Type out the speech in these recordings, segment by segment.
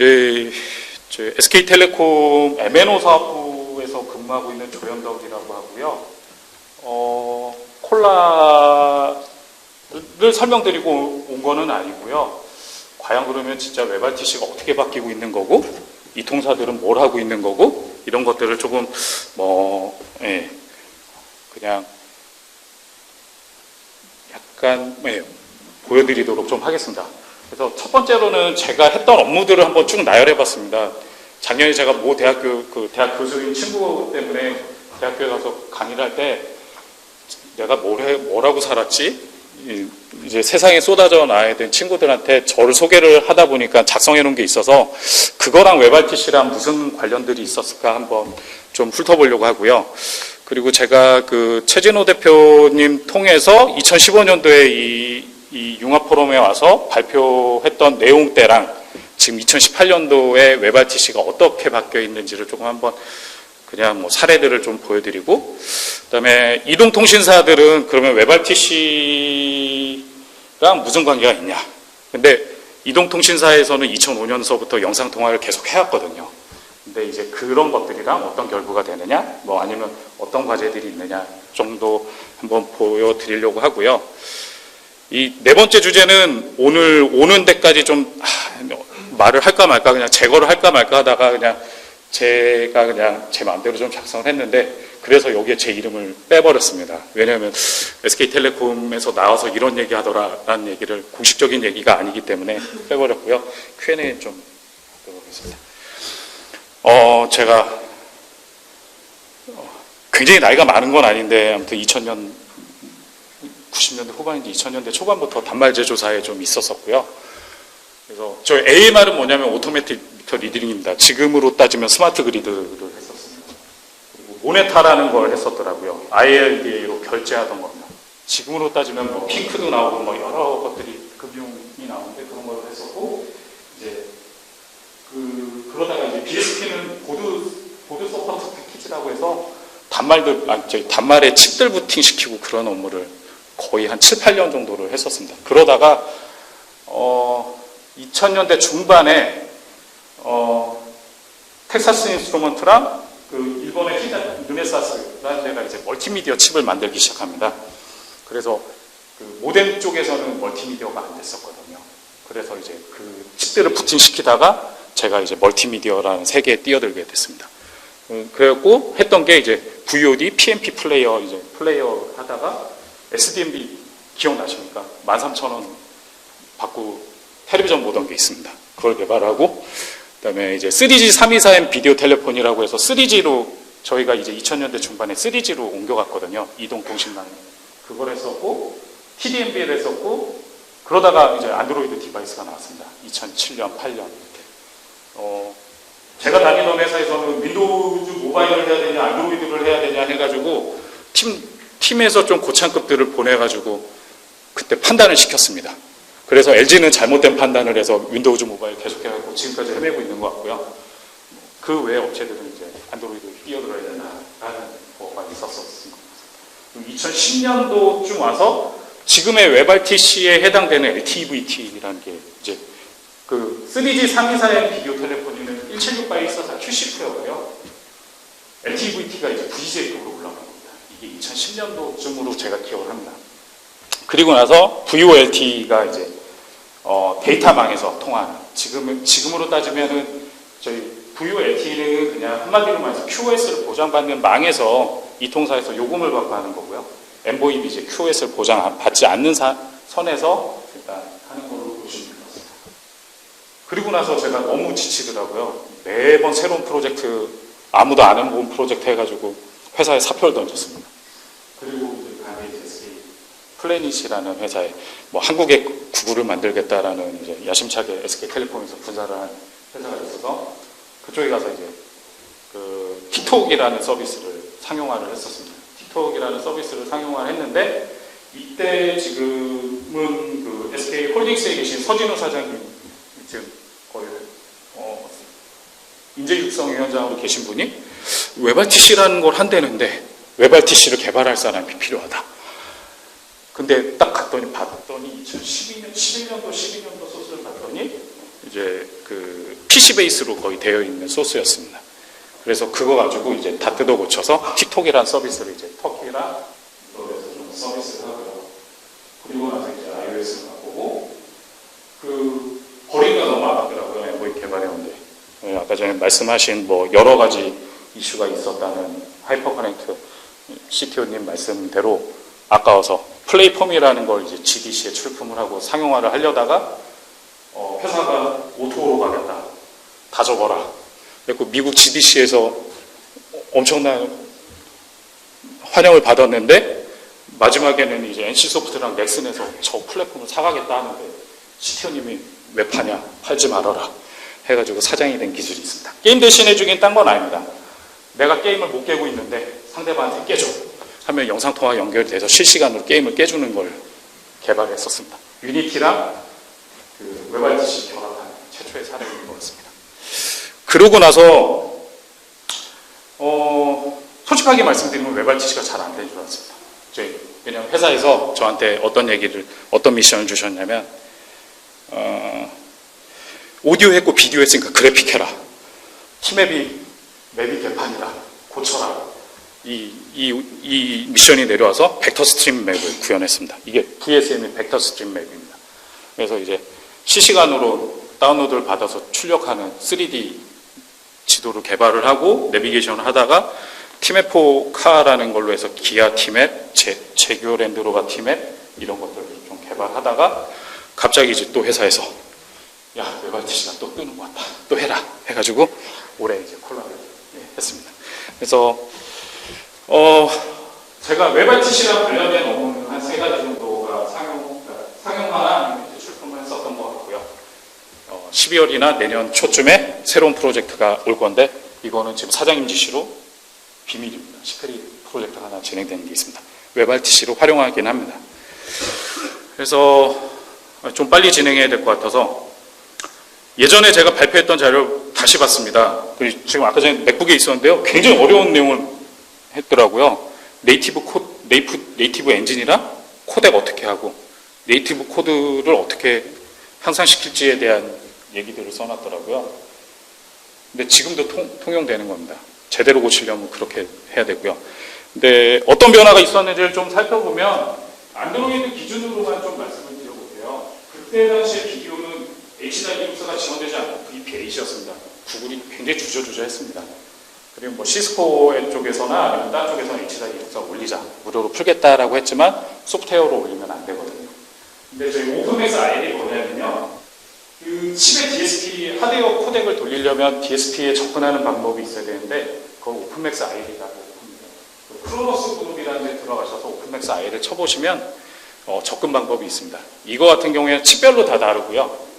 제 SK텔레콤 MNO 사업부에서 근무하고 있는 조현덕이라고 하고요. 콜라를 설명드리고 온 거는 아니고요. 과연 그러면 진짜 웹RTC가 어떻게 바뀌고 있는 거고, 이 통사들은 뭘 하고 있는 거고, 이런 것들을 조금 그냥 약간 보여드리도록 좀 하겠습니다. 그래서 첫 번째로는 제가 했던 업무들을 한번 쭉 나열해봤습니다. 작년에 제가 모 대학교 대학 교수인 친구 때문에 대학교에 가서 강의를 할 때 내가 뭐라고 살았지? 이제 세상에 쏟아져 나야 된 친구들한테 저를 소개를 하다 보니까 작성해 놓은 게 있어서 그거랑 웹RTC랑 무슨 관련들이 있었을까 한번 좀 훑어보려고 하고요. 그리고 제가 그 최진호 대표님 통해서 2015년도에 이 융합포럼에 와서 발표했던 내용대랑 지금 2018년도에 웹RTC가 어떻게 바뀌어 있는지를 조금 한번 그냥 사례들을 좀 보여드리고, 그다음에 이동통신사들은 그러면 웹RTC랑 무슨 관계가 있냐? 근데 이동통신사에서는 2005년서부터 영상통화를 계속 해왔거든요. 근데 이제 그런 것들이랑 어떤 결부가 되느냐, 아니면 어떤 과제들이 있느냐 정도 한번 보여드리려고 하고요. 이 네 번째 주제는 오늘 오는 데까지 좀 말을 할까 말까, 그냥 제거를 할까 말까 하다가 제가 그냥 제 마음대로 좀 작성을 했는데, 그래서 여기에 제 이름을 빼버렸습니다. 왜냐하면 SK텔레콤에서 나와서 이런 얘기 하더라라는 얘기를 공식적인 얘기가 아니기 때문에 빼버렸고요. Q&A 좀 하도록 하겠습니다. 제가 굉장히 나이가 많은 건 아닌데, 아무튼 90년대 후반인지 2000년대 초반부터 단말 제조사에 좀 있었었고요. 그래서 저희 AMR은 뭐냐면 오토매틱 미터 리딩입니다. 지금으로 따지면 스마트 그리드를 했었습니다. 그리고 모네타라는 걸 했었더라고요. ILDA로 결제하던 겁니다. 지금으로 따지면 핑크도 나오고 여러 것들이 금융이 나오는데 그런 걸 했었고, 이제 그러다가 이제 BSP는 보드 서포트 패키지라고 해서 단말에 칩들 부팅 시키고 그런 업무를 거의 한 7, 8년 정도를 했었습니다. 그러다가 2000년대 중반에 텍사스 인스트루먼트랑 그 일본의 르네사스라는 데가 이제 멀티미디어 칩을 만들기 시작합니다. 그래서 그 모뎀 쪽에서는 멀티미디어가 안 됐었거든요. 그래서 이제 그 칩들을 부팅시키다가 제가 이제 멀티미디어라는 세계에 뛰어들게 됐습니다. 그래갖고 했던 게 이제 VOD, PMP 플레이어 하다가 SDMB 기억나십니까? 13,000원 받고 텔레비전 보던 게 있습니다. 그걸 개발하고, 그다음에 이제 3G 324M 비디오 텔레폰이라고 해서 3G로 저희가 이제 2000년대 중반에 3G로 옮겨갔거든요. 이동통신망. 그걸 했었고, TDMB를 했었고, 그러다가 이제 안드로이드 디바이스가 나왔습니다. 2007년, 8년 이렇게. 제가 다니던 회사에서는 윈도우즈 모바일을 해야 되냐, 안드로이드를 해야 되냐 해가지고 팀에서 좀 고참급들을 보내가지고 그때 판단을 시켰습니다. 그래서 LG는 잘못된 판단을 해서 윈도우즈 모바일 계속해가지고 지금까지 헤매고 있는 것 같고요. 그 외 업체들은 이제 안드로이드를 뛰어들어야 된다라는 거가 있었습니다. 2010년도쯤 와서 지금의 웹RTC에 해당되는 LTE-VT라는 게 이제 그 3G 324M 비디오 텔레폰이는 1768 QC2였고요. LTE-VT가 이제 VGA급으로 올라간 겁니다. 이게 2010년도쯤으로 제가 기억을 합니다. 그리고 나서 VoLTE가 이제 데이터망에서 통하는, 지금으로 따지면은 저희 VoLTE는 그냥 한마디로 말해서 QoS를 보장받는 망에서 이 통사에서 요금을 받고 하는 거고요. 엠보입이 이제 QoS를 보장받지 않는 선에서 일단 하는 걸로 보시면 될 것 같습니다. 그리고 나서 제가 너무 지치더라고요. 매번 새로운 프로젝트, 아무도 안 해본 프로젝트 해가지고 회사에 사표를 던졌습니다. 그리고 플래닛이라는 회사에 한국의 구글을 만들겠다라는 이제 야심차게 SK텔레콤에서 분사를 한 회사가 있어서 그쪽에 가서 이제 그 틱톡이라는 서비스를 상용화를 했었습니다. 틱톡이라는 서비스를 상용화를 했는데, 이때 지금은 그 SK홀딩스에 계신 서진우 사장님, 지금 거의 인재육성위원장으로 계신 분이 웹RTC라는 걸 한다는데 웹RTC를 개발할 사람이 필요하다. 근데 딱 봤더니 2011년도 소스를 봤더니 이제 그 PC 베이스로 거의 되어 있는 소스였습니다. 그래서 그거 가지고 이제 다 뜯어 고쳐서 틱톡이라는 서비스를 이제 터키랑 이거에서 좀 서비스를 하고요. 그리고 나서 이제 iOS를 바꾸고 그 버리기가 너무 아깝더라고요. 엠보이 개발해온데 아까 전에 말씀하신 뭐 여러 가지 이슈가 있었다는 하이퍼 커넥트 CTO님 말씀대로 아까워서 플레이폼이라는 걸 이제 GDC에 출품을 하고 상용화를 하려다가 회사가 오토로 가겠다. 다 접어라. 그리고 미국 GDC에서 엄청난 환영을 받았는데 마지막에는 이제 NC소프트랑 넥슨에서 저 플랫폼을 사가겠다 하는데 CTO님이 왜 파냐? 팔지 말아라. 해가지고 사장이 된 기술이 있습니다. 게임 대신에 주긴 딴 건 아닙니다. 내가 게임을 못 깨고 있는데 상대방한테 깨줘. 하면 영상통화 연결이 돼서 실시간으로 게임을 깨주는 걸 개발했었습니다. 유니티랑 그 웹RTC 결합한 최초의 사례인 것 같습니다. 그러고 나서 솔직하게 말씀드리면 웹RTC가 잘 안 된 줄 알았습니다. 왜냐하면 회사에서 저한테 어떤 미션을 주셨냐면 오디오 했고 비디오 했으니까 그래픽 해라. 맵이 개판이다. 고쳐라. 이 미션이 내려와서 벡터 스트림 맵을 구현했습니다. 이게 VSM이 벡터 스트림 맵입니다. 그래서 이제 실시간으로 다운로드를 받아서 출력하는 3D 지도를 개발을 하고 내비게이션을 하다가 티맵4 카라는 걸로 해서 기아 티맵, 제규어 랜드로버 티맵 이런 것들을 좀 개발하다가 갑자기 이제 또 회사에서 야, 웹RTC가 또 뜨는 것 같다. 또 해라. 해가지고 올해 이제 콜라를 했습니다. 그래서 제가 웹RTC랑 관련된 업무는 한 3가지 정도가 상용화나 출품을 했었던 것 같고요. 12월이나 내년 초쯤에 새로운 프로젝트가 올 건데 이거는 지금 사장님 지시로 비밀입니다. 시크릿 프로젝트가 하나 진행되는 게 있습니다. 웹RTC로 활용하긴 합니다. 그래서 좀 빨리 진행해야 될 것 같아서 예전에 제가 발표했던 자료를 다시 봤습니다. 지금 아까 전에 맥북에 있었는데요. 굉장히 어려운 내용을 했더라고요. 네이티브 엔진이랑 코덱 어떻게 하고 네이티브 코드를 어떻게 향상시킬지에 대한 얘기들을 써놨더라고요. 근데 지금도 통용되는 겁니다. 제대로 고치려면 그렇게 해야 되고요. 근데 어떤 변화가 있었는지를 좀 살펴보면 안드로이드 기준으로만 좀 말씀을 드려볼게요. 그때 당시에 비디오는 H.264가 지원되지 않고 VP8이었습니다. 구글이 굉장히 주저했습니다. 그리고 뭐 시스코 쪽에서나 아니면 다른 쪽에서는 H.264 올리자, 무료로 풀겠다라고 했지만 소프트웨어로 올리면 안 되거든요. 근데 저희 오픈맥스 IL이 뭐냐면요. 그 칩의 DSP 하드웨어 코덱을 돌리려면 DSP에 접근하는 방법이 있어야 되는데 그걸 오픈맥스 IL이라고 합니다. 크로노스 그룹이라는 데 들어가셔서 오픈맥스 IL을 쳐보시면 접근 방법이 있습니다. 이거 같은 경우에는 칩별로 다 다르고요.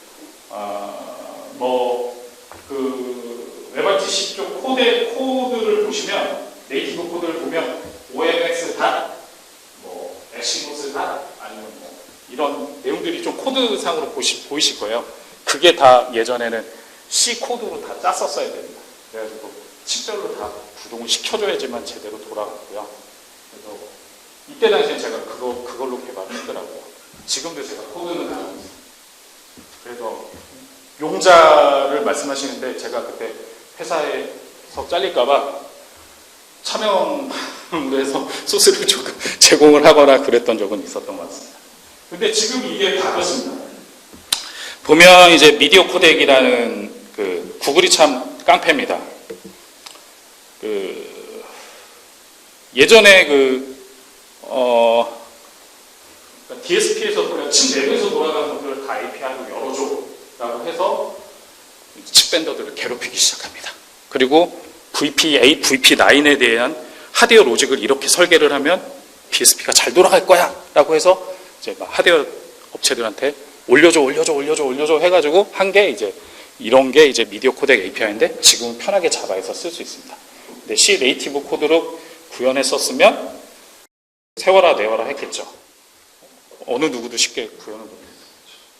웹RTC 쪽 코드를 보시면 네이티브 코드를 보면 OMX 닷, 엑시노스 닷 아니면 이런 내용들이 좀 코드상으로 보이실 거예요. 그게 다 예전에는 C 코드로 다 짰었어야 됩니다. 그래가지고 칩별로 다 구동을 시켜줘야지만 제대로 돌아갔고요. 그래서 이때 당시에 제가 그걸로 개발을 했더라고요. 지금도 제가 코드는 다 하고 있습니다. 그래서 용자를 말씀하시는데 제가 그때 회사에서 잘릴까봐 차명으로 해서 소스를 조금 제공을 하거나 그랬던 적은 있었던 것 같습니다. 근데 지금 이게 바뀌었습니다. 보면 이제 미디어 코덱이라는 구글이 참 깡패입니다. 예전에 DSP에서 그냥 칩 내부에서 돌아가는 것들을 다 API로 열어줘라고 해서 칩 벤더들을 괴롭히기 시작합니다. 그리고 VP8, VP9에 대한 하드웨어 로직을 이렇게 설계를 하면 DSP가 잘 돌아갈 거야 라고 해서 이제 막 하드웨어 업체들한테 올려줘 해가지고 한 게 이제 이런 게 이제 미디어 코덱 API인데 지금은 편하게 자바에서 쓸 수 있습니다. 근데 C 네이티브 코드로 구현했었으면 세워라 내워라 했겠죠. 어느 누구도 쉽게 구현을 못했죠.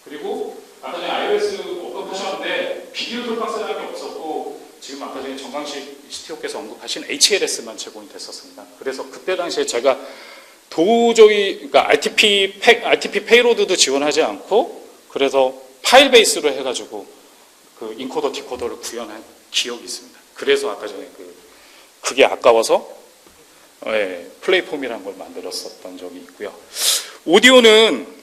그리고 아까 전에 iOS 언급하셨는데 비디오 돌파사람이 없었고 지금 아까 전에 정강식 CTO께서 언급하신 HLS만 제공이 됐었습니다. 그래서 그때 당시에 제가 도저히 그러니까 RTP 페이로드도 지원하지 않고 그래서 파일 베이스로 해가지고 그 인코더 디코더를 구현한 기억이 있습니다. 그래서 아까 전에 그게 아까워서 플레이폼이라는 걸 만들었었던 적이 있고요. 오디오는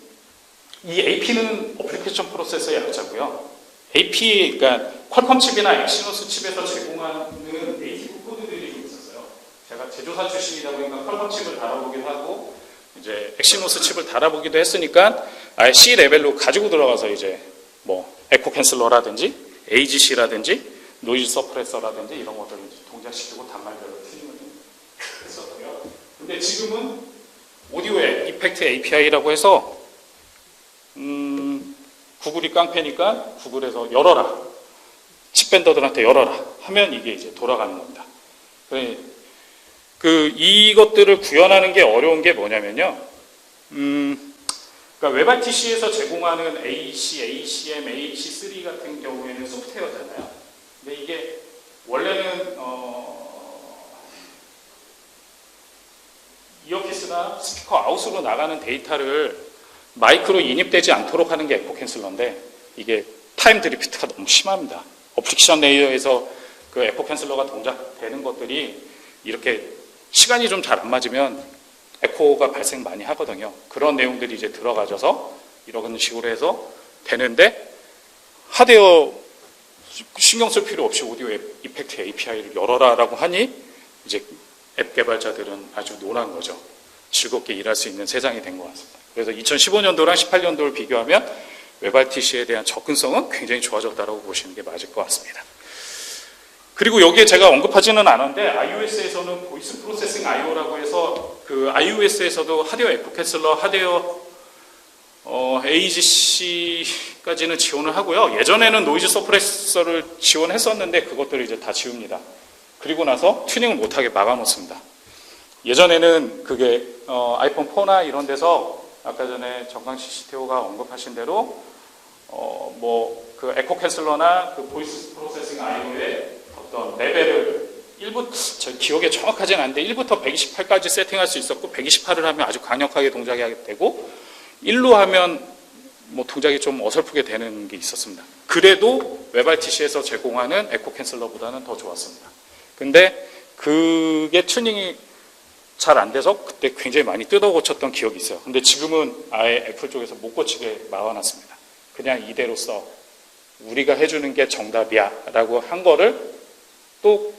이 AP는 어플리케이션 프로세서의 약자고요. AP, 그러니까 퀄컴 칩이나 엑시노스 칩에서 제공하는 네이티브 코드들이 좀 있었어요. 제가 제조사 출신이다 보니까 퀄컴 칩을 다뤄보기도 하고 이제 엑시노스 칩을 달아보기도 했으니까 아예 C 레벨로 가지고 들어가서 이제 뭐 에코 캔슬러라든지 AGC라든지 노이즈 서프레서라든지 이런 것들을 이제 동작시키고 단말별로 튜닝을 했었고요. 근데 지금은 오디오의 이펙트 API라고 해서 구글이 깡패니까 구글에서 열어라, 칩 벤더들한테 열어라 하면 이게 이제 돌아가는 겁니다. 이것들을 구현하는 게 어려운 게 뭐냐면요. 그러니까 WebRTC에서 제공하는 AC, ACM, AH3 같은 경우에는 소프트웨어잖아요. 근데 이게 원래는 이어피스나 스피커 아웃으로 나가는 데이터를 마이크로 인입되지 않도록 하는 게 에코 캔슬러인데 이게 타임 드리프트가 너무 심합니다. 어플리케이션 레이어에서 그 에코 캔슬러가 동작되는 것들이 이렇게 시간이 좀 잘 안 맞으면 에코가 발생 많이 하거든요. 그런 내용들이 이제 들어가져서 이런 식으로 해서 되는데 하드웨어 신경 쓸 필요 없이 오디오 이펙트 API를 열어라라고 하니 이제 앱 개발자들은 아주 논한 거죠. 즐겁게 일할 수 있는 세상이 된 것 같습니다. 그래서 2015년도랑 18년도를 비교하면 WebRTC에 대한 접근성은 굉장히 좋아졌다고 보시는 게 맞을 것 같습니다. 그리고 여기에 제가 언급하지는 않았는데 iOS에서는 보이스 프로세싱 IO라고 해서 그 iOS에서도 하드웨어 에코 캔슬러, 하드웨어 AGC까지는 지원을 하고요. 예전에는 노이즈 서프레서를 지원했었는데 그것들을 이제 다 지웁니다. 그리고 나서 튜닝을 못하게 막아놓습니다. 예전에는 그게 아이폰 4나 이런 데서 아까 전에 정강식 CTO가 언급하신 대로 그 에코 캔슬러나 그 보이스 프로세싱 IO의 어떤 레벨을 제 기억에 정확하지는 않은데 1부터 128까지 세팅할 수 있었고 128을 하면 아주 강력하게 동작이 하게 되고 1로 하면 뭐 동작이 좀 어설프게 되는 게 있었습니다. 그래도 WebRTC에서 제공하는 에코 캔슬러보다는 더 좋았습니다. 근데 그게 튜닝이 잘 안 돼서 그때 굉장히 많이 뜯어 고쳤던 기억이 있어요. 근데 지금은 아예 애플 쪽에서 못 고치게 막아놨습니다. 그냥 이대로 써. 우리가 해주는 게 정답이야 라고 한 거를 또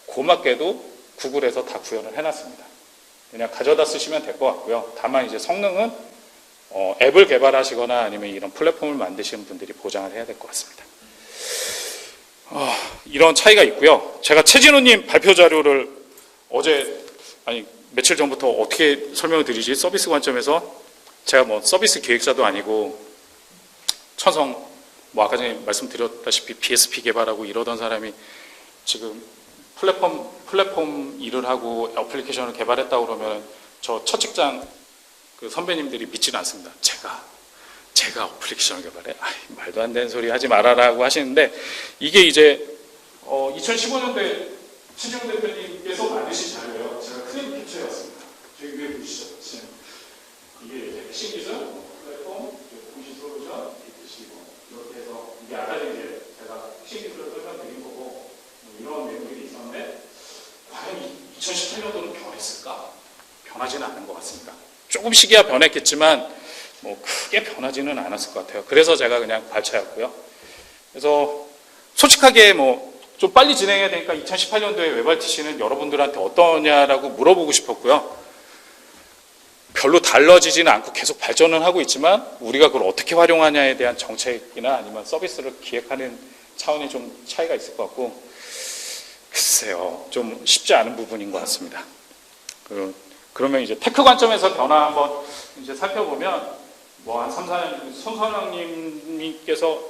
고맙게도 구글에서 다 구현을 해놨습니다. 그냥 가져다 쓰시면 될 것 같고요. 다만 이제 성능은 앱을 개발하시거나 아니면 이런 플랫폼을 만드시는 분들이 보장을 해야 될 것 같습니다. 이런 차이가 있고요. 제가 최진호님 발표 자료를 며칠 전부터 어떻게 설명을 드리지? 서비스 관점에서 제가 뭐 서비스 기획자도 아니고 천성 아까 전에 말씀드렸다시피 BSP 개발하고 이러던 사람이 지금 플랫폼 일을 하고 애플리케이션을 개발했다고 그러면 저 첫 직장 그 선배님들이 믿지는 않습니다. 제가 어플리케이션을 개발해? 말도 안 되는 소리 하지 말아라고 하시는데 이게 이제 2015년도에 최재형 대표님께서 만드신 자료예요. 제가 크림 캡처해왔습니다. 저기 위에 보시죠. 이게 이제 핵심 기술, 플랫폼, 공시 솔루션, 이렇게 해서 이게 아까 전에 제가 핵심 기술을 설명드린 거고 이런 내용들이 있었는데 과연 2018년도는 변했을까? 변하지는 않은 것 같습니다. 조금씩이야 변했겠지만 뭐 크게 변하지는 않았을 것 같아요. 그래서 제가 그냥 발차였고요. 그래서 솔직하게 좀 빨리 진행해야 되니까 2018년도에 WebRTC는 여러분들한테 어떠냐라고 물어보고 싶었고요. 별로 달라지지는 않고 계속 발전은 하고 있지만 우리가 그걸 어떻게 활용하냐에 대한 정책이나 아니면 서비스를 기획하는 차원이 좀 차이가 있을 것 같고 글쎄요. 좀 쉽지 않은 부분인 것 같습니다. 그러면 이제 테크 관점에서 변화 한번 이제 살펴보면 한 3, 4년 손선왕님께서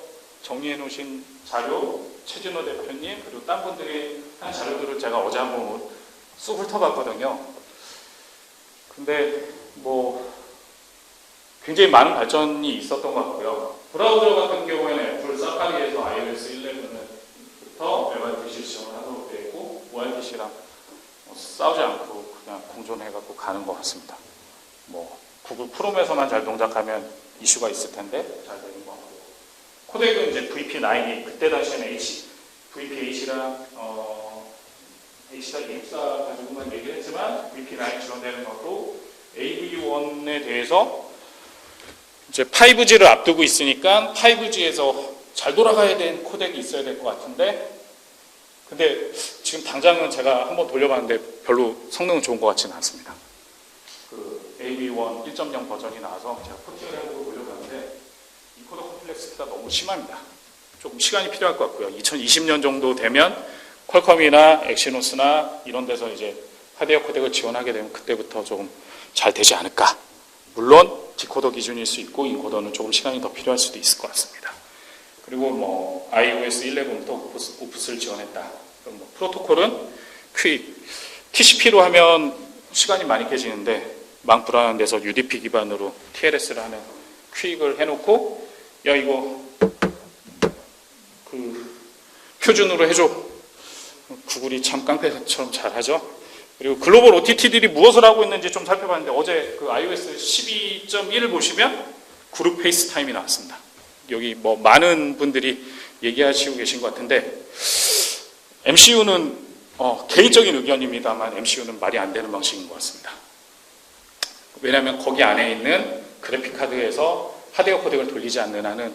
정리해 놓으신 자료, 최진호 대표님 그리고 딴 분들이 한 자료들을 제가 어제 한번 쑥 훑어봤거든요. 근데 굉장히 많은 발전이 있었던 것 같고요. 브라우저 같은 경우에는 애플 사파리에서 iOS 11부터 WebRTC 지원을 하도록 되어 있고 ORTC랑 싸우지 않고 그냥 공존해갖고 가는 것 같습니다. 구글 크롬에서만 잘 동작하면 이슈가 있을 텐데 잘 되는 것 같고 코덱은 이제 VP9이 그때 당시에는 VPH랑 H.24 가지고만 얘기를 했지만 VP9 지원되는 것도 AV1에 대해서 이제 5G를 앞두고 있으니까 5G에서 잘 돌아가야 되는 코덱이 있어야 될 것 같은데, 근데 지금 당장은 제가 한번 돌려봤는데 별로 성능은 좋은 것 같지는 않습니다. 그 AV1 1.0 버전이 나와서 제가 포팅을 해보고 돌려봤는데 인코더 컴플렉시티가 너무 심합니다. 조금 시간이 필요할 것 같고요. 2020년 정도 되면 퀄컴이나 엑시노스나 이런 데서 이제 하드웨어 코덱을 지원하게 되면 그때부터 조금 잘 되지 않을까. 물론 디코더 기준일 수 있고 인코더는 조금 시간이 더 필요할 수도 있을 것 같습니다. 그리고 뭐 iOS 11부터 오프스를 지원했다. 그럼 뭐 프로토콜은 퀵, TCP로 하면 시간이 많이 깨지는데 망 불안한 데서 UDP 기반으로 TLS를 하는 퀵을 해놓고 야 이거 그 표준으로 해줘. 구글이 참 깡패처럼 잘하죠. 그리고 글로벌 OTT들이 무엇을 하고 있는지 좀 살펴봤는데 어제 그 iOS 12.1을 보시면 그룹 페이스타임이 나왔습니다. 여기 뭐 많은 분들이 얘기하시고 계신 것 같은데 MCU는 개인적인 의견입니다만 MCU는 말이 안 되는 방식인 것 같습니다. 왜냐하면 거기 안에 있는 그래픽 카드에서 하드웨어 코덱을 돌리지 않는 한은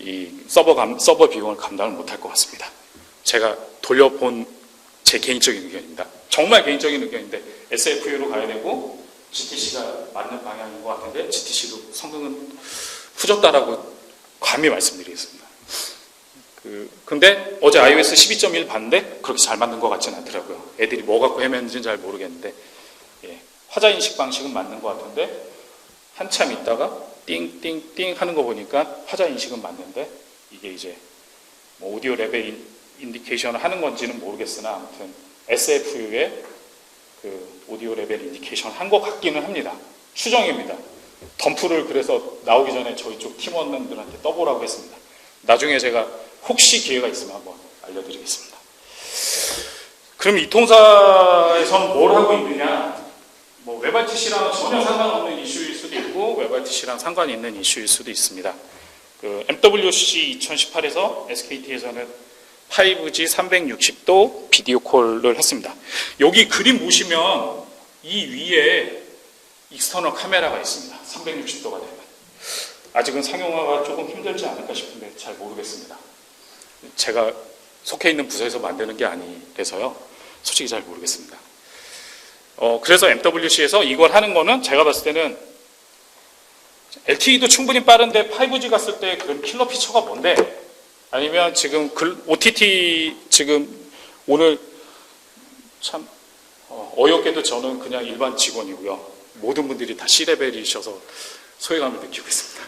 이 서버 비용을 감당을 못할 것 같습니다. 제가 돌려본 제 개인적인 의견입니다. 정말 개인적인 의견인데 SFU로 가야 되고 GTC가 맞는 방향인 것 같은데 GTC도 성능은 후졌다라고 감히 말씀드리겠습니다. 근데 어제 iOS 12.1 봤는데 그렇게 잘 맞는 것 같지는 않더라고요. 애들이 뭐 갖고 헤매는지는 잘 모르겠는데 화자 인식 방식은 맞는 것 같은데 한참 있다가 띵띵띵 하는 거 보니까 화자 인식은 맞는데 이게 이제 뭐 오디오 레벨 인디케이션을 하는 건지는 모르겠으나 아무튼 SFU의 그 오디오 레벨 인디케이션 한 것 같기는 합니다. 추정입니다. 덤프를 그래서 나오기 전에 저희 쪽 팀원들한테 떠보라고 했습니다. 나중에 제가 혹시 기회가 있으면 한번 알려드리겠습니다. 그럼 이 통사에서는 뭘 하고 있느냐? 뭐 WebRTC랑 전혀 상관없는 이슈일 수도 있고 WebRTC랑 상관이 있는 이슈일 수도 있습니다. 그 MWC 2018에서 SKT에서는 5G 360도 비디오 콜을 했습니다. 여기 그림 보시면 이 위에 익스터널 카메라가 있습니다. 360도가 되면. 아직은 상용화가 조금 힘들지 않을까 싶은데 잘 모르겠습니다. 제가 속해 있는 부서에서 만드는 게 아니라서요. 솔직히 잘 모르겠습니다. 그래서 MWC에서 이걸 하는 거는 제가 봤을 때는 LTE도 충분히 빠른데 5G 갔을 때 그런 킬러 피처가 뭔데? 아니면 지금 OTT 지금 오늘 참 어이없게도 저는 그냥 일반 직원이고요. 모든 분들이 다 C레벨이셔서 소외감을 느끼고 있습니다.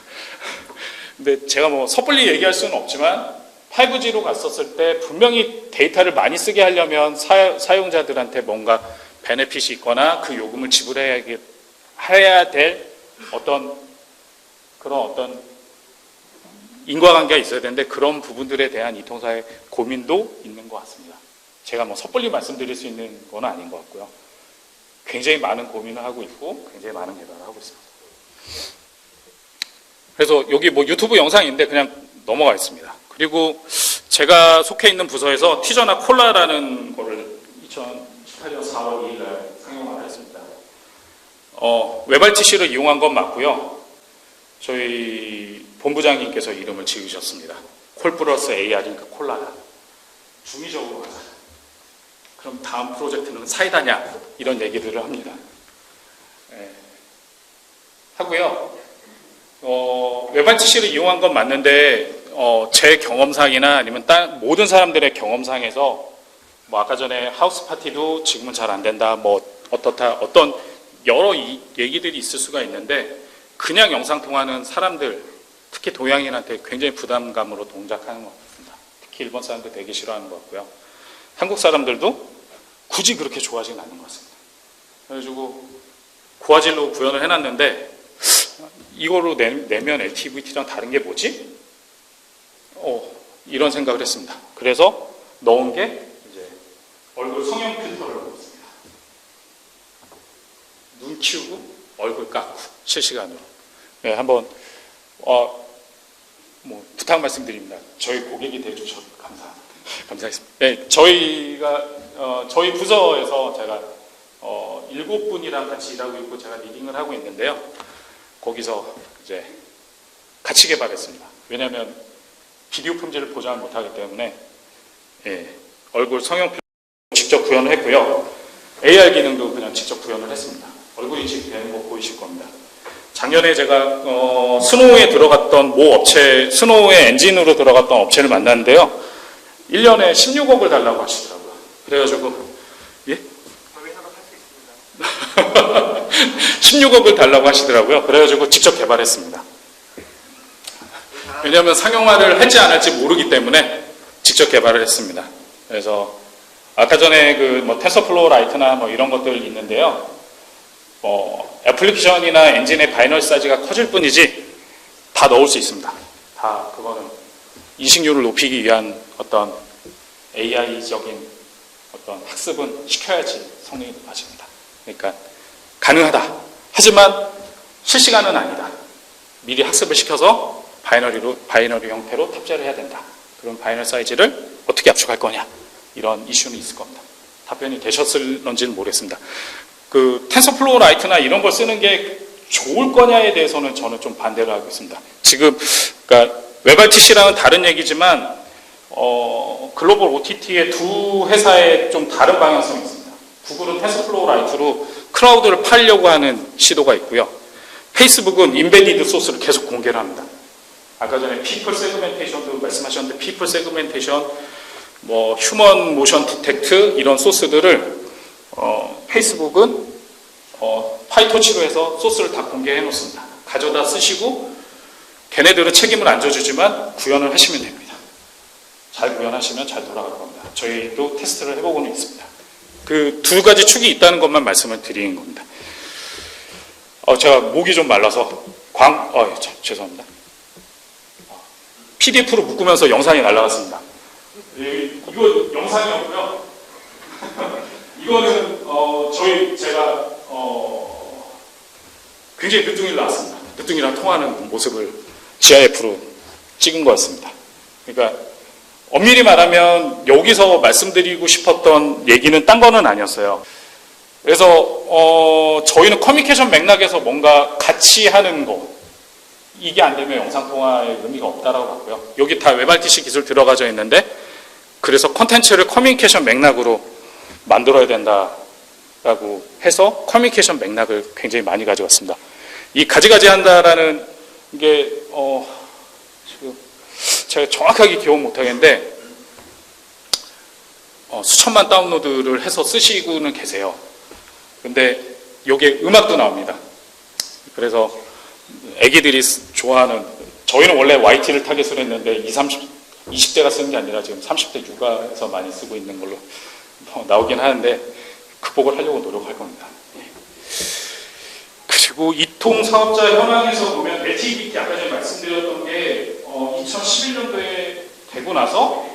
근데 제가 뭐 섣불리 얘기할 수는 없지만 5G로 갔었을 때 분명히 데이터를 많이 쓰게 하려면 사용자들한테 뭔가 베네핏이 있거나 그 요금을 지불해야 될 어떤 인과관계가 있어야 되는데 그런 부분들에 대한 이 통사의 고민도 있는 것 같습니다. 제가 뭐 섣불리 말씀드릴 수 있는 건 아닌 것 같고요. 굉장히 많은 고민을 하고 있고 굉장히 많은 개발을 하고 있습니다. 그래서 여기 뭐 유튜브 영상인데 그냥 넘어가겠습니다. 그리고 제가 속해 있는 부서에서 티저나 콜라라는 거를 2018년 4월 2일 날 상용화를 했습니다. WebRTC를 이용한 건 맞고요. 저희 본부장님께서 이름을 지으셨습니다. 콜 플러스 AR이니까 콜라다. 중의적으로 가자. 그럼 다음 프로젝트는 사이다냐? 이런 얘기들을 합니다. 하고요. WebRTC를 이용한 건 맞는데 제 경험상이나 아니면 모든 사람들의 경험상에서 뭐 아까 전에 하우스 파티도 지금은 잘 안 된다. 뭐 어떻다. 어떤 여러 얘기들이 있을 수가 있는데 그냥 영상 통화는 사람들 특히 동양인한테 굉장히 부담감으로 동작하는 것 같습니다. 특히 일본 사람들 되게 싫어하는 것 같고요. 한국 사람들도 굳이 그렇게 좋아하지는 않는 것 같습니다. 그래가지고 고화질로 구현을 해놨는데 이거로 내면 LTE-VT랑 다른 게 뭐지? 이런 생각을 했습니다. 그래서 넣은 게 이제 얼굴 성형 필터를 넣었습니다. 눈 키우고 얼굴 깎고 실시간으로. 네, 한번 뭐 부탁 말씀드립니다. 저희 고객이 돼주셔서 감사하겠습니다. 네, 저희 부서에서 제가 7분이랑 같이 일하고 있고 제가 리딩을 하고 있는데요. 거기서 이제 같이 개발했습니다. 왜냐하면 비디오 품질을 보장을 못하기 때문에 얼굴 성형 직접 구현을 했고요. AR 기능도 그냥 직접 구현을 했습니다. 얼굴 인식되는 거 보이실 겁니다. 작년에 제가 스노우에 들어갔던 모 업체, 스노우의 엔진으로 들어갔던 업체를 만났는데요. 1년에 16억을 달라고 하시더라고요. 그래가지고 예? 16억을 달라고 하시더라고요. 그래가지고 직접 개발했습니다. 왜냐하면 상용화를 할지 안 할지 모르기 때문에 직접 개발을 했습니다. 그래서 아까 전에 그 텐서플로우 라이트나 이런 것들 있는데요. 애플리케이션이나 엔진의 바이너리 사이즈가 커질 뿐이지 다 넣을 수 있습니다. 다 그거는 인식률을 높이기 위한 어떤 AI적인 어떤 학습은 시켜야지 성능이 높아집니다. 그러니까 가능하다. 하지만 실시간은 아니다. 미리 학습을 시켜서 바이너리 형태로 탑재를 해야 된다. 그럼 바이너리 사이즈를 어떻게 압축할 거냐? 이런 이슈는 있을 겁니다. 답변이 되셨을런지는 모르겠습니다. 그 텐서플로우 라이트나 이런 걸 쓰는 게 좋을 거냐에 대해서는 저는 좀 반대를 하고 있습니다. 지금 그러니까 웹RTC랑은 다른 얘기지만 글로벌 OTT의 두 회사의 좀 다른 방향성이 있습니다. 구글은 텐서플로우 라이트로 클라우드를 팔려고 하는 시도가 있고요. 페이스북은 인베디드 소스를 계속 공개를 합니다. 아까 전에 피플 세그멘테이션도 말씀하셨는데 피플 세그멘테이션, 휴먼 모션 디텍트 이런 소스들을 페이스북은 파이토치로 해서 소스를 다 공개해 놓습니다. 가져다 쓰시고 걔네들은 책임을 안 져주지만 구현을 하시면 됩니다. 잘 구현하시면 잘 돌아갈 겁니다. 저희도 테스트를 해보고는 있습니다. 그 두 가지 축이 있다는 것만 말씀을 드리는 겁니다. 제가 목이 좀 말라서 죄송합니다. PDF로 묶으면서 영상이 날아갔습니다. 이거 영상이었고요. 이거는 제가 굉장히 늦둥이를 낳았습니다. 늦둥이랑 통하는 모습을 GIF로 찍은 거였습니다. 그러니까 엄밀히 말하면 여기서 말씀드리고 싶었던 얘기는 딴 거는 아니었어요. 그래서 저희는 커뮤니케이션 맥락에서 뭔가 같이 하는 거 이게 안 되면 영상통화의 의미가 없다라고 봤고요. 여기 다 웹RTC 기술 들어가져 있는데 그래서 콘텐츠를 커뮤니케이션 맥락으로 만들어야 된다라고 해서 커뮤니케이션 맥락을 굉장히 많이 가져왔습니다. 이 가지가지 한다라는 게 지금 제가 정확하게 기억 못하겠는데 수천만 다운로드를 해서 쓰시고는 계세요. 근데 여기에 음악도 나옵니다. 그래서 애기들이 좋아하는, 저희는 원래 YT를 타겟으로 했는데 20대가 쓰는 게 아니라 지금 30대 육아에서 많이 쓰고 있는 걸로 나오긴 하는데 극복을 하려고 노력할 겁니다. 그리고 이통 사업자 현황에서 보면 LTE 아까 전에 말씀드렸던 게 2011년도에 되고 나서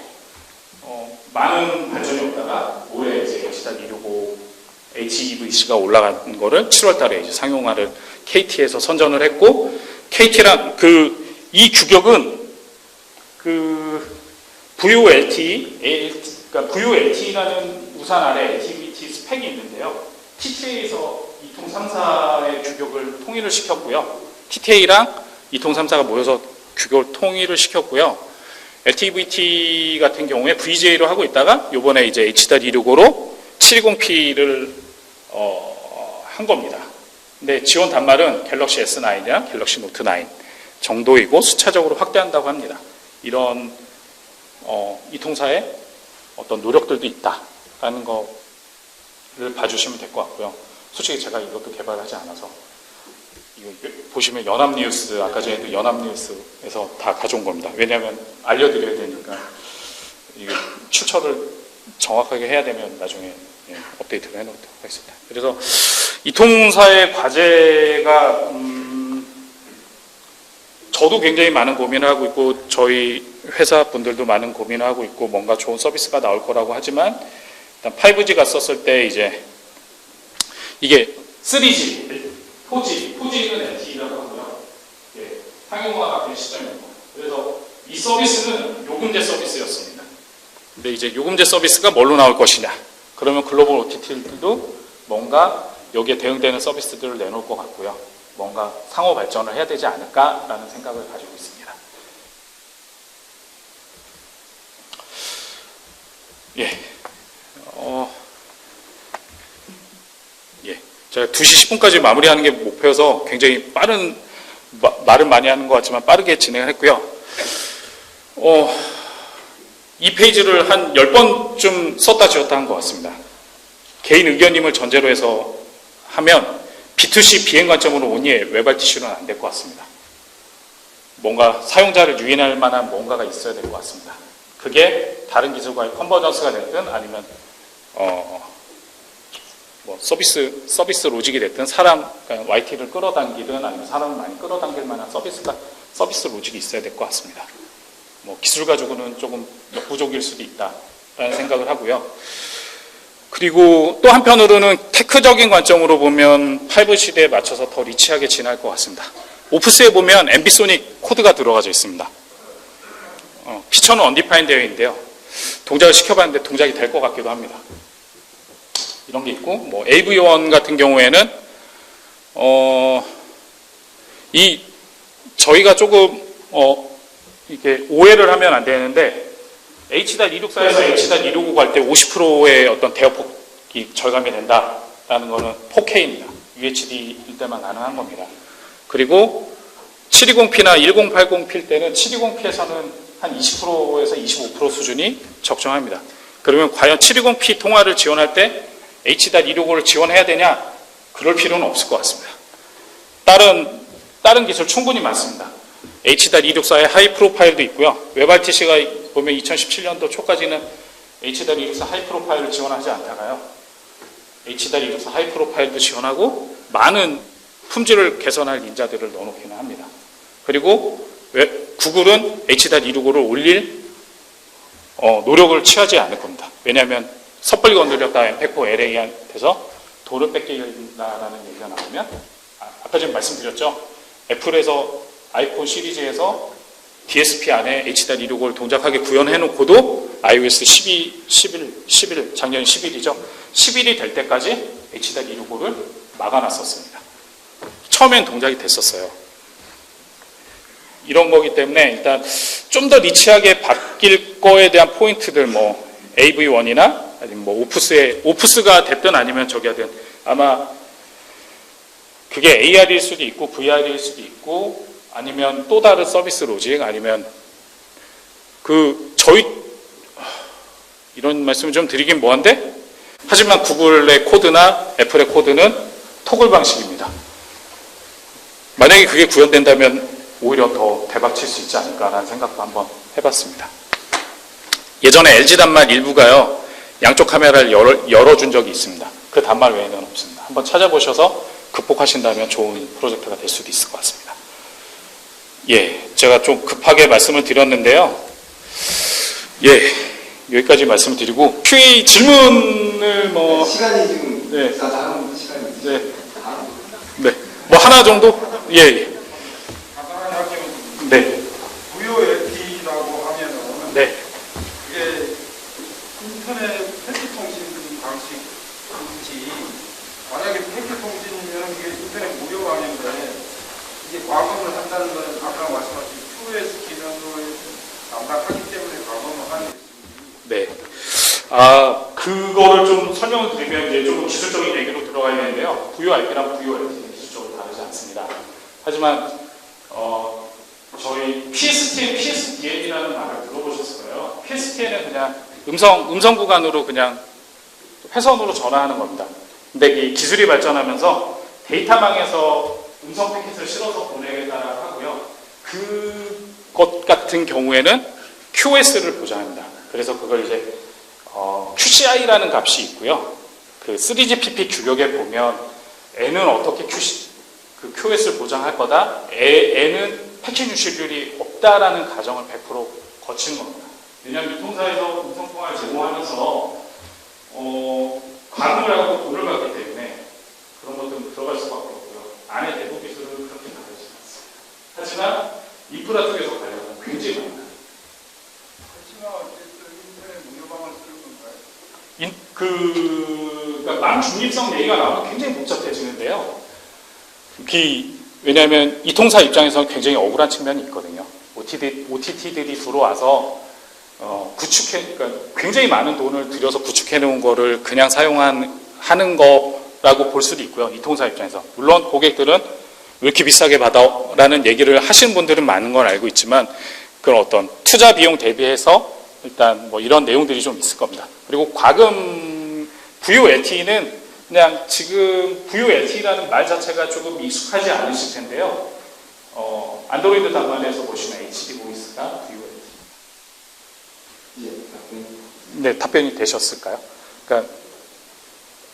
많은 발전이 없다가 올해 이제 H.265 HEVC가 올라간 거를 7월 달에 이제 상용화를 KT에서 선전을 했고, KT랑 이 규격은 VoLTE, 그러니까 VoLTE라는 우산 아래 LTE 스펙이 있는데요. TTA에서 이통 3사의 규격을 통일을 시켰고요. TTA랑 이통 3사가 모여서 규격을 통일을 시켰고요. LTE-VT 같은 경우에 VGA로 하고 있다가 요번에 이제 H.265로 720p를 한 겁니다. 근데 지원 단말은 갤럭시 S9이랑 갤럭시 노트 9 정도이고 수차적으로 확대한다고 합니다. 이런 이 통사의 어떤 노력들도 있다라는 거를 봐주시면 될 것 같고요. 솔직히 제가 이것도 개발하지 않아서 이거 보시면 연합뉴스, 아까 전에도 연합뉴스에서 다 가져온 겁니다. 왜냐하면 알려드려야 되니까 이게 출처를 정확하게 해야 되면 나중에 업데이트를 해놓도록 하겠습니다. 그래서 이 통사의 과제가 저도 굉장히 많은 고민을 하고 있고 저희 회사 분들도 많은 고민을 하고 있고 뭔가 좋은 서비스가 나올 거라고 하지만 일단 5G가 썼을 때 이제 이게 3G, 4G는 LTE라고 하고요. 상용화가 된 시점입니다. 그래서 이 서비스는 요금제 서비스였습니다. 근데 이제 요금제 서비스가 뭘로 나올 것이냐? 그러면 글로벌 OTT들도 뭔가 여기에 대응되는 서비스들을 내놓을 것 같고요. 뭔가 상호 발전을 해야 되지 않을까라는 생각을 가지고 있습니다. 예. 제가 2시 10분까지 마무리하는 게 목표여서 굉장히 빠른, 말을 많이 하는 것 같지만 빠르게 진행을 했고요. 이 페이지를 한 10번쯤 썼다 지웠다 한 것 같습니다. 개인 의견임을 전제로 해서 하면 B2C 비행 관점으로 온니의 웹RTC는 안 될 것 같습니다. 뭔가 사용자를 유인할 만한 뭔가가 있어야 될 것 같습니다. 그게 다른 기술과의 컨버전스가 됐든 아니면 서비스 로직이 됐든 그러니까 YT를 끌어당기든 아니면 사람을 많이 끌어당길 만한 서비스 로직이 있어야 될 것 같습니다. 기술 가지고는 조금 역부족일 수도 있다라는 생각을 하고요. 그리고 또 한편으로는 테크적인 관점으로 보면 5 시대에 맞춰서 더 리치하게 진화할 것 같습니다. 오프스에 보면 앰비소닉 코드가 들어가져 있습니다. 피처는 언디파인 되어 있는데요. 동작을 시켜봤는데 동작이 될 것 같기도 합니다. 이런 게 있고, AV1 같은 경우에는, 저희가 조금, 이렇게 오해를 하면 안 되는데, H.264에서 H.265 갈 때 50%의 어떤 대역폭이 절감이 된다라는 거는 4K입니다. UHD일 때만 가능한 겁니다. 그리고 720p나 1080p일 때는 720p에서는 한 20%에서 25% 수준이 적정합니다. 그러면 과연 720p 통화를 지원할 때 H.265를 지원해야 되냐? 그럴 필요는 없을 것 같습니다. 다른 기술 충분히 많습니다. H.264의 하이 프로파일도 있고요. 웹RTC가 보면 2017년도 초까지는 H.264 하이 프로파일을 지원하지 않다가요. H.264 하이 프로파일도 지원하고 많은 품질을 개선할 인자들을 넣어놓기는 합니다. 그리고 구글은 H.265를 올릴 노력을 취하지 않을 겁니다. 왜냐하면 섣불리 건드렸다 M4 LA한테서 돌을 뺏긴다라는 얘기가 나오면 아까 전에 말씀드렸죠. 애플에서 아이폰 시리즈에서 DSP 안에 H.265를 동작하게 구현해놓고도 iOS 11, 작년 10일이죠. 10일이 될 때까지 H.265를 막아놨었습니다. 처음엔 동작이 됐었어요. 이런 거기 때문에 일단 좀 더 리치하게 바뀔 거에 대한 포인트들 AV1이나 아니면 오프스가 됐든 아니면 저기 하든 아마 그게 AR일 수도 있고 VR일 수도 있고 아니면 또 다른 서비스 로직 아니면 이런 말씀을 좀 드리긴 뭐한데 하지만 구글의 코드나 애플의 코드는 토글 방식입니다. 만약에 그게 구현된다면 오히려 더 대박칠 수 있지 않을까라는 생각도 한번 해봤습니다. 예전에 LG 단말 일부가요. 양쪽 카메라를 열어준 적이 있습니다. 그 단말 외에는 없습니다. 한번 찾아보셔서 극복하신다면 좋은 프로젝트가 될 수도 있을 것 같습니다. 예, 제가 좀 급하게 말씀을 드렸는데요. 예, 여기까지 말씀을 드리고 QA 질문을 시간이 지금 다 다음 시간이 네, 하나 정도? 예. 네. 무료 LTE라고 하면은 네. 그게 인터넷 패키통신 방식인지 만약에 패키통신이면 이게 인터넷 무료 아닌데 이게 과금을 한다는 건 아까 말씀하신 QoS 기능을 담당하기 때문에 과금을 하는 것인지. 네. 그거를 좀 설명을 드리면 이제 좀 기술적인 얘기로 들어가야 되는데요. VoIP랑 VoLT는 기술적으로 다르지 않습니다. 하지만 저희 PSTN/PSDN이라는 말을 들어보셨을 거예요. PSTN은 그냥 음성 구간으로 그냥 회선으로 전화하는 겁니다. 근데 이 기술이 발전하면서 데이터망에서 음성 패킷을 실어서 보내겠다라고 하고요. 그것 같은 경우에는 QoS를 보장합니다. 그래서 그걸 이제 QCI라는 값이 있고요. 그 3GPP 규격에 보면 N은 어떻게 QoS를 보장할 거다. N은 패킷 유실률이 없다라는 가정을 100% 거치는 겁니다. 왜냐하면 유통사에서 음성통화를 제공하면서 과금을 하고 돈을 받기 때문에 그런 것들은 들어갈 수밖에 없고요. 안에 내부 기술은 그렇게 다르지 않습니다. 하지만 인프라 쪽에서 관련은 굉장히 많아요. 그러니까 망 중립성 얘기가 나오면 굉장히 복잡해지는데요. 왜냐하면 이 통사 입장에서는 굉장히 억울한 측면이 있거든요. OTT들이 들어와서 그러니까 굉장히 많은 돈을 들여서 구축해 놓은 거를 그냥 하는 거라고 볼 수도 있고요. 이 통사 입장에서. 물론 고객들은 왜 이렇게 비싸게 받아라는 얘기를 하시는 분들은 많은 걸 알고 있지만 그런 어떤 투자 비용 대비해서 일단 뭐 이런 내용들이 좀 있을 겁니다. 그리고 과금 부유 LTE는 그냥 지금 부유 LTE라는 말 자체가 조금 익숙하지 않으실 텐데요. 안드로이드 단말에서 보시면 HD 보이스가 부유 LTE. 네, 답변이 되셨을까요? 그러니까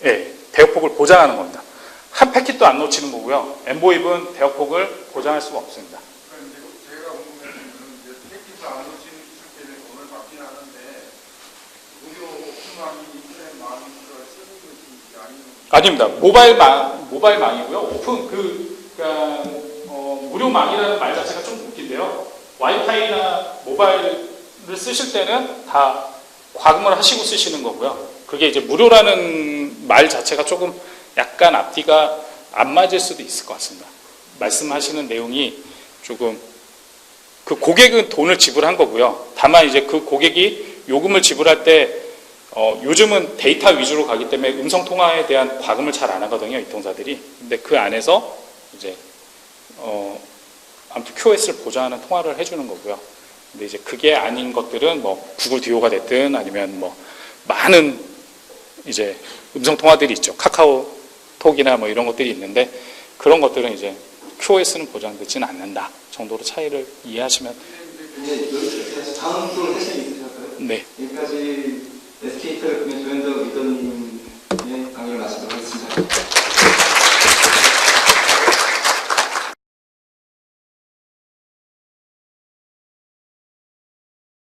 예, 대역폭을 보장하는 겁니다. 한 패킷도 안 놓치는 거고요. 엠보입은 대역폭을 보장할 수가 없습니다. 제가 궁금해서 패킷도 안 놓치는 기술 때문에 돈을 받긴 하는데 무료 오픈망이 인터넷 망을 쓰는 것인지 아니면 아닙니다. 모바일망이고요. 그러니까 무료망이라는 말 자체가 좀 웃긴데요. 와이파이나 모바일을 쓰실 때는 다 과금을 하시고 쓰시는 거고요. 그게 이제 무료라는 말 자체가 조금 약간 앞뒤가 안 맞을 수도 있을 것 같습니다. 말씀하시는 내용이 조금 그 고객은 돈을 지불한 거고요. 다만 이제 그 고객이 요금을 지불할 때 요즘은 데이터 위주로 가기 때문에 음성 통화에 대한 과금을 잘 안 하거든요, 이 통사들이. 근데 그 안에서 이제 아무튼 QoS를 보장하는 통화를 해주는 거고요. 근데 이제 그게 아닌 것들은 뭐 구글 듀오가 됐든 아니면 뭐 많은 이제 음성 통화들이 있죠. 카카오톡이나 뭐 이런 것들이 있는데 그런 것들은 이제 QoS는 보장되지는 않는다 정도로 차이를 이해하시면. 이제 다음 또 사실 있으셨어요? 네. 여기까지 SK텔레콤의 조현덕 리더님